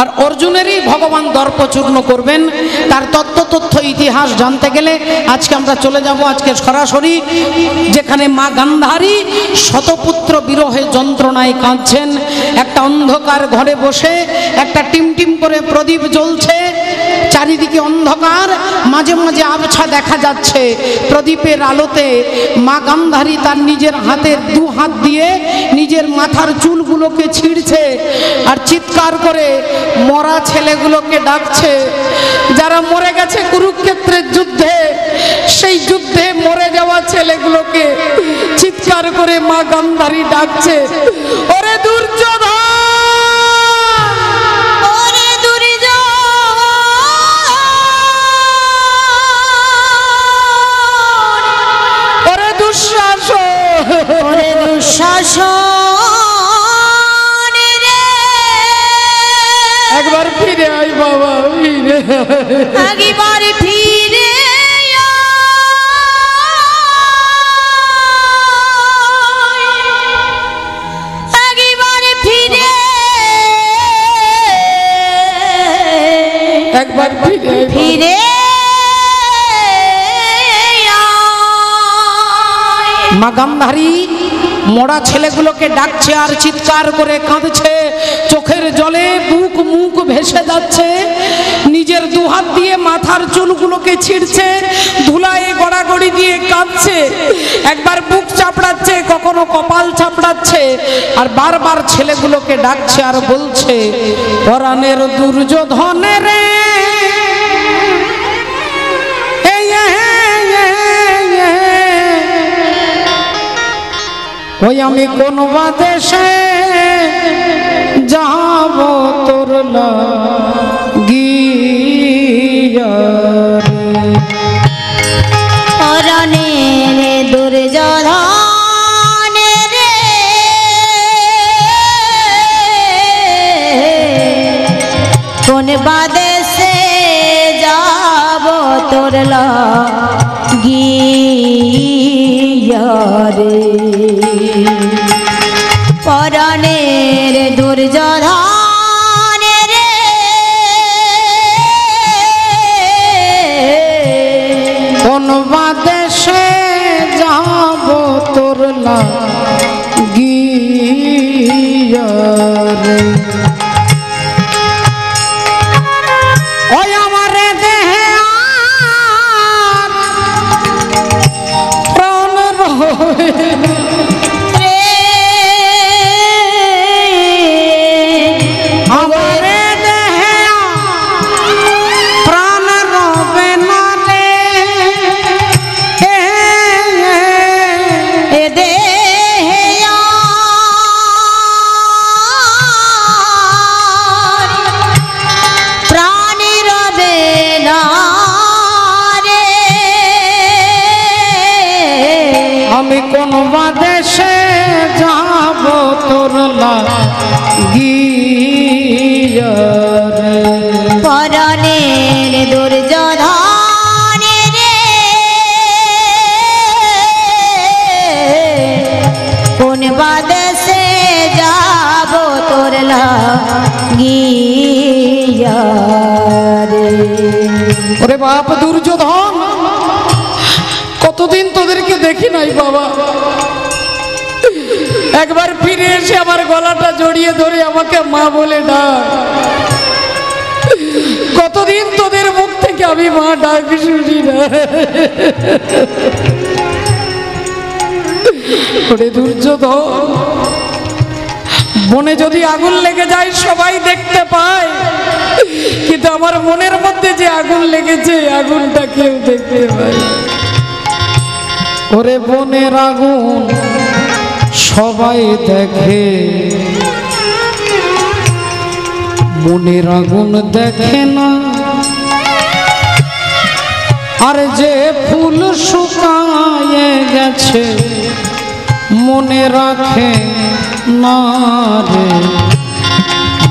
আর অর্জুনেরই ভগবান দর্পচূর্ণ করবেন। তার তথ্য ইতিহাস জানতে গেলে আজকে আমরা চলে যাব আজকে সরাসরি যেখানে মা গান্ধারী শতপুত্র বিরহে যন্ত্রণায় কাঁদছেন একটা অন্ধকার ঘরে বসে একটা টিমটিম করে প্রদীপ জ্বলছে, চারিদিকে অন্ধকার, মাঝে মাঝে আবছা দেখা যাচ্ছে। প্রদীপের আলোতে মা গান্ধারী তার নিজের হাতের দু হাত দিয়ে নিজের মাথার চুলগুলোকে ছিঁড়ছে আর চিৎকার করে মরা ছেলেগুলোকে ডাকছে, যারা মরে গেছে কুরুক্ষেত্রের যুদ্ধে। সেই যুদ্ধে মরে যাওয়া ছেলেগুলোকে চিৎকার করে মা গান্ধারী ডাকছে, ওরে দুর্যোধন, ওরে দুর্যোধন, ওরে দুঃশাসন, ওরে দুঃশাসন রে, একবার ফিরে আয় বাবা, ফিরে একবার ফিরে একবার ফিরে ফিরে মা গান্ধারী মরা ছেলেগুলোকে ডাকছে আর চিৎকার করে কাঁদছে, চোখের জলে বুক মুখ ভেসে যাচ্ছে, নিজের দুহাত দিয়ে মাথার চুলগুলোকে ছিঁড়ছে, ধুলায় গড়াগড়ি দিয়ে কাঁদছে, একবার বুক চাপড়াচ্ছে, কখনো কপাল চাপড়াচ্ছে, আর বারবার ছেলেগুলোকে ডাকছে আর বলছে, পরাণের দুর্যোধনের ওই আমি কোন দেশে যাব তোর লাগিয়া পরাণের দুর্যোধন রে, কোন বাদেশে যাব তোর লাগিয়া রে, পরাণের দুর্যোধন রে, কোন দেশে যাব তোর লাগিয়া রে, ওই আমার দেহে আর প্রাণ রহে আমার দেহে প্রাণ রবে না রে, এ দেহে আর প্রাণী রবে না রে, আমি কোন দেশে যাব তোর লাগিয়া রে, পরাণের দুর্যোধন রে, কোন বাদেশে যাব তোর লাগিয়া রে, ওরে বাপ দুর্যোধন, কতদিন তোদেরকে দেখি নাই বাবা, একবার ফিরে এসে আমার গলাটা জড়িয়ে ধরে আমাকে মা বলে ডাক। কতদিন তোদের মুখ থেকে আমি মা ডাক শুনি না। ওরে দুর্যোধন, মনে যদি আগুন লেগে যায় সবাই দেখতে পায়, কিন্তু আমার মনের মধ্যে যে আগুন লেগেছে আগুনটা কেউ দেখতে পায়। ওরে বনের আগুন সবাই দেখে, মনের আগুন দেখে না, আর যে ফুল শুকায়ে গেছে মনে রাখে না রে,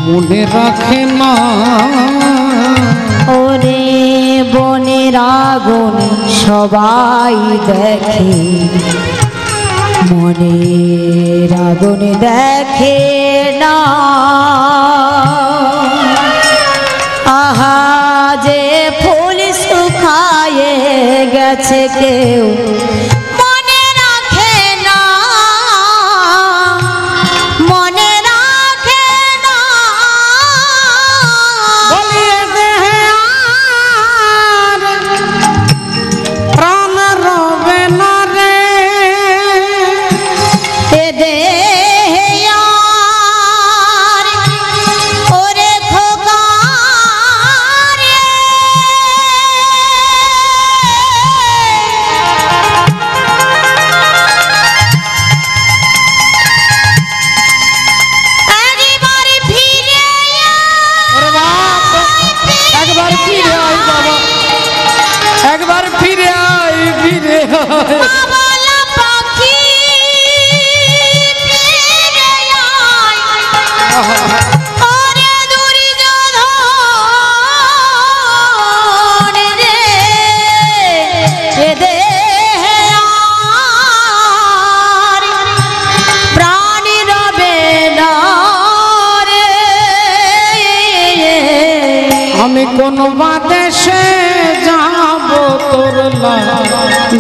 মনে রাখে না। ওরে বনের আগুন সবাই দেখে, মনের আগুন দেখে না, আহা যে ফুল শুকায়ে গেছে কেউ মনে রাখে না, মনে রাখে এ দেহে আর ওরে খোকা রে, একবার ফিরে ওরে বাপ, একবার ফিরে আয় বাবা, একবার ফিরে আয়, ফিরে আয়। বাবলা পাখি ফিরে আয়, ওরে দুর্যোধন রে, এ দেহে আর প্রাণ রবে না রে। আমি কোন বাদেশে যাব তোর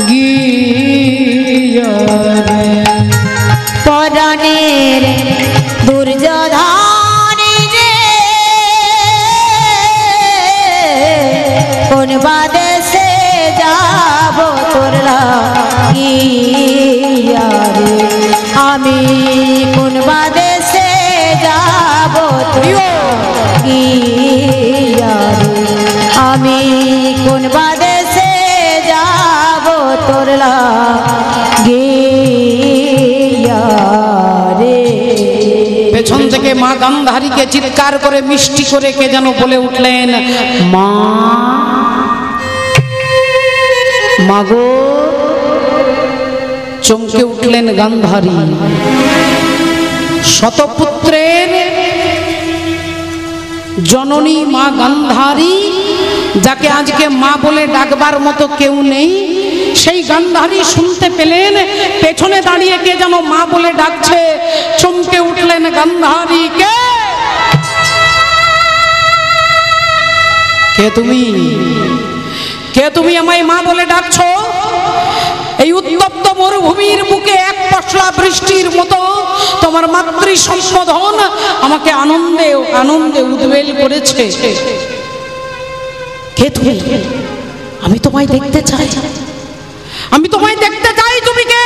লাগিয়া রে। পরাণের দুর্যোধন রে, কোন বাদেশে যাব তোর লাগিয়া রে, আমি কোন বাদেশে যাব তোর লাগিয়া রে, আমি কোন বাদেশে যাব তোর লাগিয়া রে। পেছন থেকে মা গান্ধারীকে চিৎকার করে মিষ্টি করে কে যেন বলে উঠলেন, মা, মাগো। চমকে উঠলেন গান্ধারী। শতপুত্রের জননী মা গান্ধারী, যাকে আজকে মা বলে ডাকবার মতো কেউ নেই, সেই গান্ধারী শুনতে পেলেন পেছনে দাঁড়িয়ে কে যেন মা বলে ডাকছে। চমকে উঠলেন গান্ধারী, কে কে তুমি? কে তুমি আমায় মা বলে ডাকছো? এই উত্তপ্ত মরুভূমির বুকে এক পশলা বৃষ্টির মতো তোমার মাতৃ সম্বোধন আমাকে আনন্দে আনন্দে উদ্বেল করেছে। কে তুমি? আমি তোমায় দেখতে চাই, আমি তোমায় দেখতে চাই। তুমি কে?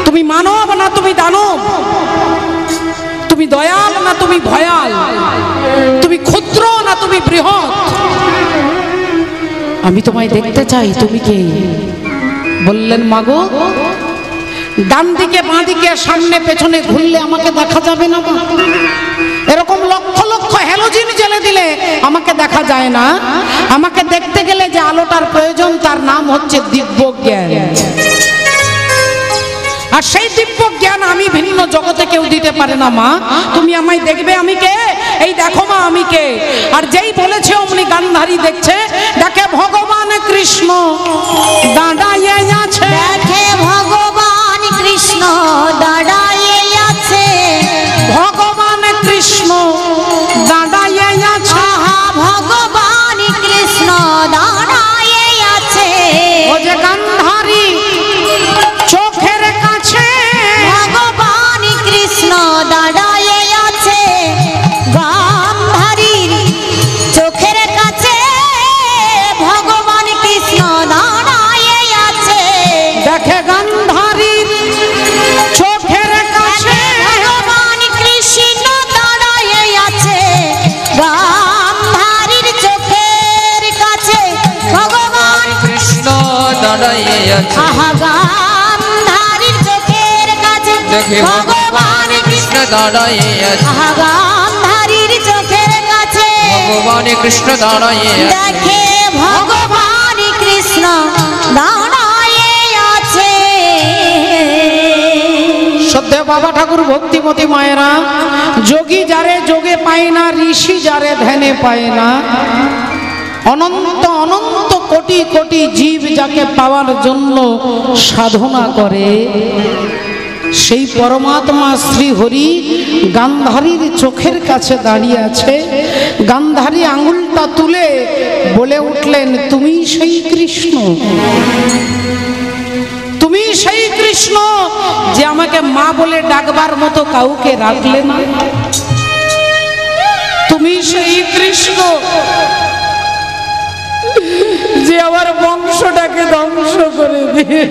তুমি মানব না তুমি দানব? তুমি দয়াল না তুমি ভয়াল? তুমি ক্ষুদ্র না তুমি বৃহৎ? আমি তোমায় দেখতে চাই, তুমি কে? বললেন, মাগো, ডান দিকে বাঁ দিকে সামনে পেছনে ঘুরলে আমাকে দেখা যাবে না? এরকম লক্ষ লক্ষ হ্যালোজিন জ্বেলে দিলে আমাকে দেখা যায় না। আমাকে দেখতে গেলে যে আলোটার প্রয়োজন তার নাম হচ্ছে দিব্য জ্ঞান। আর সেই দিব্য জ্ঞান আমি ভিন্ন জগতে কেউ দিতে পারে না। মা, তুমি আমায় দেখবে আমি কে? এই দেখো মা আমি কে। আর যেই বলেছে অমনি গান্ধারী দেখছে, দেখে ভগবান কৃষ্ণ দাঁড়াইয়ে আছে। দেখে ভগবান কৃষ্ণ দাঁড়াইয়ে আছে। ভগবান কৃষ্ণ দাঁড়াইয়ে আছে। আহা, ভগবান কৃষ্ণ দাঁড়াইয়ে আছে। ও যে গান্ধারী চোখের কাছে ভগবান কৃষ্ণ দাঁড়াইয়ে আছে। গান্ধারীর চোখের কাছে ভগবান কৃষ্ণ দাঁড়াইয়ে আছে। দেখে গান্ধারীর চোখের কাছে ভগবান কৃষ্ণ দাঁড়াইয়ে আছে। গান্ধারীর চোখের কাছে ভগবান কৃষ্ণ দাঁড়াইয়ে আছে। আহা, গান্ধারীর চোখের কাছে দেখে ভগবান কৃষ্ণ দাঁড়াইয়ে আছে। আহা, গান্ধারীর চোখের কাছে ভগবান কৃষ্ণ দাঁড়াইয়ে আছে। দেখে ভগবান কৃষ্ণ দাঁড়াইয়ে আছে। শ্রদ্ধেয় বাবা ঠাকুর, ভক্তিমতী মায়েরা, যোগী যারে যোগে পায় না, ঋষি যারে ধ্যানে পায় না, অনন্ত অনন্ত কোটি কোটি জীব যাকে পাওয়ার জন্য সাধনা করে, সেই পরমাত্মা শ্রী হরি গান্ধারীর চোখের কাছে দাঁড়িয়ে আছে। গান্ধারী আঙুলটা তুলে বলে উঠলেন, তুমি সেই কৃষ্ণ, তুমি সেই কৃষ্ণ যে আমাকে মা বলে ডাকবার মতো কাউকে রাখলে না। তুমি সেই কৃষ্ণ যে আমার বংশটাকে ধ্বংস করে দিয়ে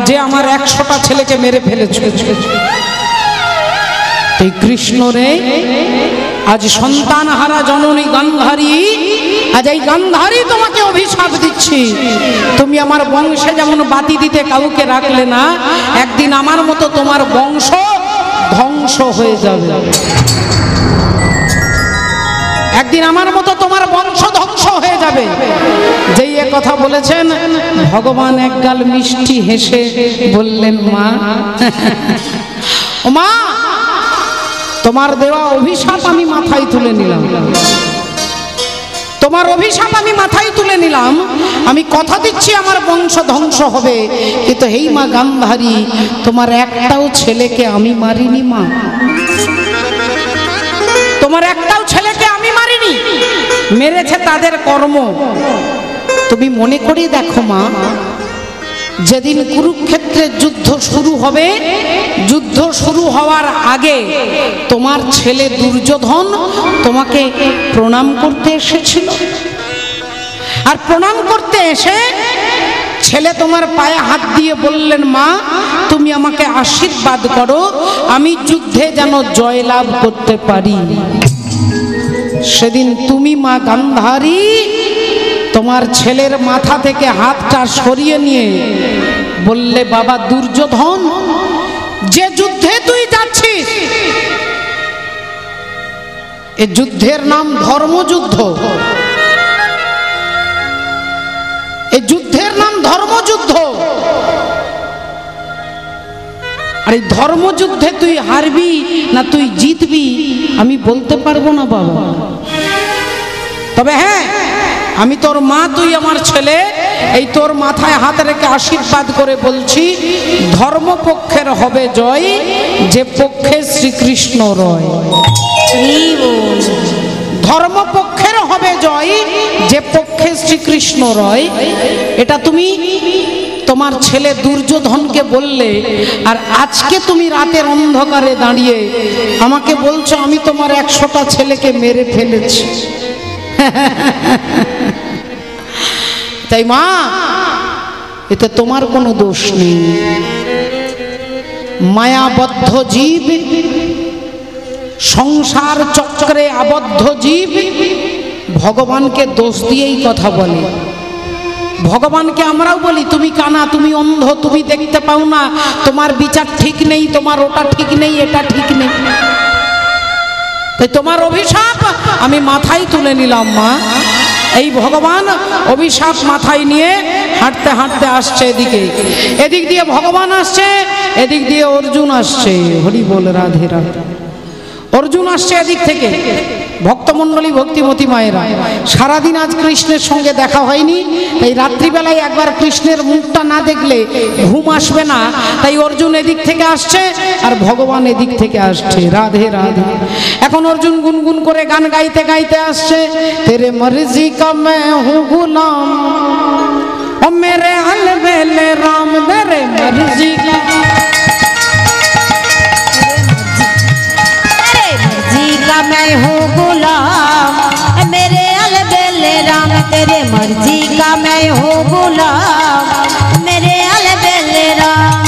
যে আমার 100টা ছেলেকে মেরে ফেলেছে। এই কৃষ্ণ রে, আজ সন্তান হারা জননী গান্ধারী, আজ এই গান্ধারী তোমাকে অভিশাপ দিচ্ছি। তুমি আমার বংশে যেমন বাতি দিতে কাউকে রাখলে না, একদিন আমার মতো তোমার বংশ ধ্বংস হয়ে যাবে। একদিন আমার মতো তোমার বংশ ধ্বংস হয়ে যাবে। যেই এ কথা বলেছেন, ভগবান একগাল মিষ্টি হেসে বললেন, মা, ও মা, তোমার দেওয়া অভিশাপ আমি মাথায় তুলে নিলাম। তোমার অভিশাপ আমি মাথায় তুলে নিলাম। আমি কথা দিচ্ছি আমার বংশ ধ্বংস হবে, কিন্তু হেই মা গান্ধারী, তোমার একটাও ছেলেকে আমি মারিনি মা। তোমার একটাও ছেলেকে আমি মারিনি, মেরেছে তাদের কর্ম। তুমি মনে করে দেখো মা, যেদিন কুরুক্ষেত্রের যুদ্ধ শুরু হবে, যুদ্ধ শুরু হওয়ার আগে তোমার ছেলে দুর্যোধন তোমাকে প্রণাম করতে এসেছিল। আর প্রণাম করতে এসে ছেলে তোমার পায়ে হাত দিয়ে বললেন, মা, তুমি আমাকে আশীর্বাদ করো, আমি যুদ্ধে যেন জয়লাভ করতে পারি। সেদিন তুমি মা গান্ধারী তোমার ছেলের মাথা থেকে হাতটা সরিয়ে নিয়ে বললে, বাবা দুর্যোধন, যে যুদ্ধে তুই যাচ্ছিস, এই যুদ্ধের নাম ধর্মযুদ্ধ। এই যুদ্ধের নাম ধর্মযুদ্ধ। আর এই ধর্মযুদ্ধে তুই হারবি না তুই জিতবি আমি বলতে পারবো না বাবা। তবে হ্যাঁ, আমি তোর মা, তুই আমার ছেলে, এই তোর মাথায় হাত রেখে আশীর্বাদ করে বলছি, ধর্মপক্ষের হবে জয়, যে পক্ষে শ্রীকৃষ্ণ রয়। ধর্মপক্ষের হবে জয়, যে পক্ষে শ্রীকৃষ্ণ রয়। এটা তুমি তোমার ছেলে দুর্যোধনকে বললে, আর আজকে তুমি রাতের অন্ধকারে দাঁড়িয়ে আমাকে বলছো আমি তোমার 100টা ছেলেকে মেরে ফেলেছি। তাই মা, এতে তোমার কোনো দোষ নেই। মায়াবদ্ধ জীব, সংসার চক্রে আবদ্ধ জীব ভগবানকে দোষ দিয়েই কথা বলে। ভগবানকে আমরাও বলি, তুমি কানা, তুমি অন্ধ, তুমি দেখতে পাও না, তোমার বিচার ঠিক নেই, তোমার ওটা ঠিক নেই, এটা ঠিক নেই। তাই তোমার অভিশাপ আমি মাথায় তুলে নিলাম মা। এই ভগবান অভিশাপ মাথায় নিয়ে হাঁটতে হাঁটতে আসছে এদিকে। এদিক দিয়ে ভগবান আসছে, এদিক দিয়ে অর্জুন আসছে। হরি বল, রাধে রাধে। অর্জুন আসছে এদিক থেকে। ভক্তমণ্ডলী, ভক্তিমতী মায়েরা, সারাদিন আজ কৃষ্ণের সঙ্গে দেখা হয়নি, এই রাত্রিবেলায় একবার কৃষ্ণের মুখটা না দেখলে ঘুম আসবে না। তাই অর্জুন এদিক থেকে আসছে আর ভগবান এদিক থেকে আসছে। রাধে রাধে। এখন অর্জুন গুনগুন করে গান গাইতে গাইতে আসছে, তেরে মর্জি কা मैं हूँ गुलाम, ओ मेरे अलबेले राम, तेरे मर्जी का मैं हूँ गुलाम, मेरे अलबेले राम, तेरे मर्जी का मैं हूँ गुलाम, मेरे अलबेले राम।